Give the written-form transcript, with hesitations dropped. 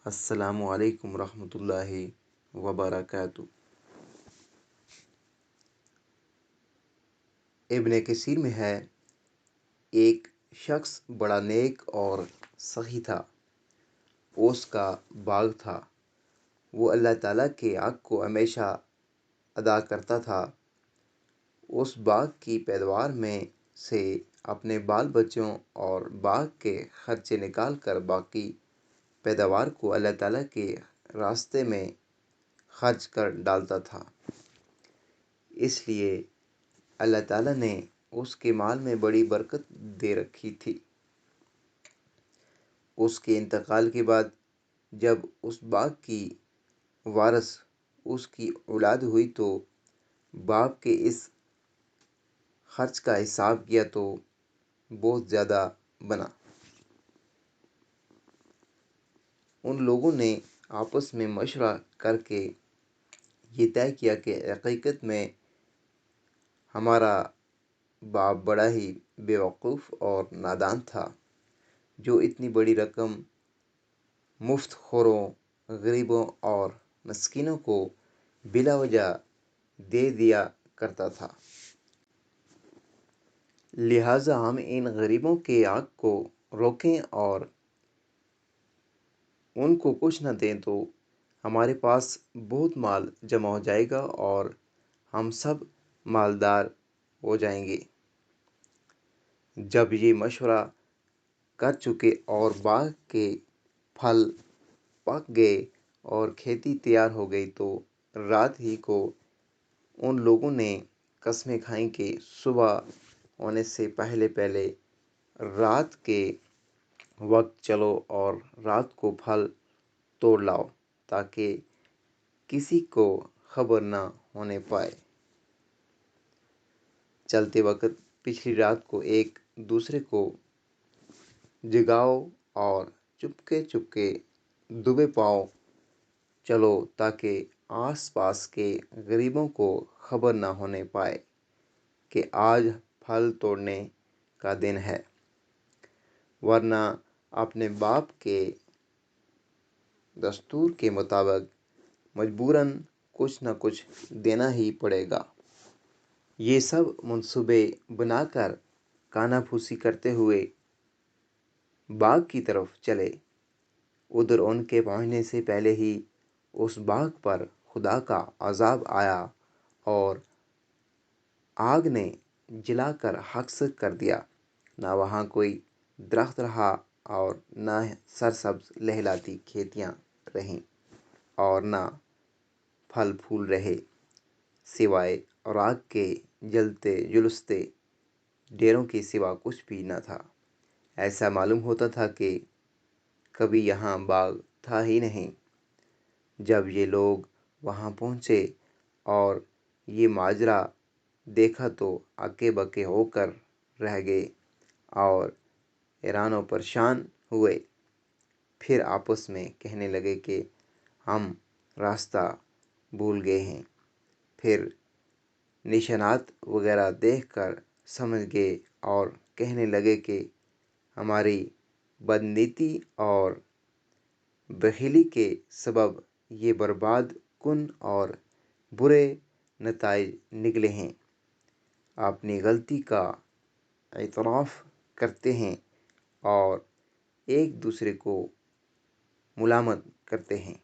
السلام علیکم ورحمۃ اللہ وبرکاتہ۔ ابن کثیر میں ہے، ایک شخص بڑا نیک اور سخی تھا۔ اس کا باغ تھا۔ وہ اللہ تعالیٰ کے حق کو ہمیشہ ادا کرتا تھا۔ اس باغ کی پیداوار میں سے اپنے بال بچوں اور باغ کے خرچے نکال کر باقی پیداوار کو اللہ تعالیٰ کے راستے میں خرچ کر ڈالتا تھا۔ اس لیے اللہ تعالیٰ نے اس کے مال میں بڑی برکت دے رکھی تھی۔ اس کے انتقال کے بعد جب اس باغ کی وارث اس کی اولاد ہوئی تو باپ کے اس خرچ کا حساب کیا تو بہت زیادہ بنا۔ ان لوگوں نے آپس میں مشورہ کر کے یہ طے کیا کہ حقیقت میں ہمارا باپ بڑا ہی بیوقوف اور نادان تھا، جو اتنی بڑی رقم مفت خوروں، غریبوں اور مسکینوں کو بلا وجہ دے دیا کرتا تھا۔ لہٰذا ہم ان غریبوں کے حق کو روکیں اور ان کو کچھ نہ دیں تو ہمارے پاس بہت مال جمع ہو جائے گا اور ہم سب مالدار ہو جائیں گے۔ جب یہ مشورہ کر چکے اور باغ کے پھل پک گئے اور کھیتی تیار ہو گئی تو رات ہی کو ان لوگوں نے قسمیں کھائیں کہ صبح ہونے سے پہلے پہلے رات کے وقت چلو اور رات کو پھل توڑ لاؤ تاکہ کسی کو خبر نہ ہونے پائے۔ چلتے وقت پچھلی رات کو ایک دوسرے کو جگاؤ اور چپکے چپکے دبے پاؤں چلو تاکہ آس پاس کے غریبوں کو خبر نہ ہونے پائے کہ آج پھل توڑنے کا دن ہے، ورنہ اپنے باپ کے دستور کے مطابق مجبوراً کچھ نہ کچھ دینا ہی پڑے گا۔ یہ سب منصوبے بنا کر کانا پھوسی کرتے ہوئے باغ کی طرف چلے۔ ادھر ان کے پہنچنے سے پہلے ہی اس باغ پر خدا کا عذاب آیا اور آگ نے جلا کر خاکسار کر دیا۔ نہ وہاں کوئی درخت رہا اور نہ سرسبز لہلاتی کھیتیاں رہیں اور نہ پھل پھول رہے، سوائے راکھ کے جلتے جھلستے ڈھیروں کے سوا کچھ بھی نہ تھا۔ ایسا معلوم ہوتا تھا کہ کبھی یہاں باغ تھا ہی نہیں۔ جب یہ لوگ وہاں پہنچے اور یہ ماجرا دیکھا تو اکے بکے ہو کر رہ گئے اور حیران و پریشان ہوئے۔ پھر آپس میں کہنے لگے کہ ہم راستہ بھول گئے ہیں۔ پھر نشانات وغیرہ دیکھ کر سمجھ گئے اور کہنے لگے کہ ہماری بدنیتی اور بخیلی کے سبب یہ برباد کن اور برے نتائج نکلے ہیں۔ اپنی غلطی کا اعتراف کرتے ہیں اور ایک دوسرے کو ملامت کرتے ہیں۔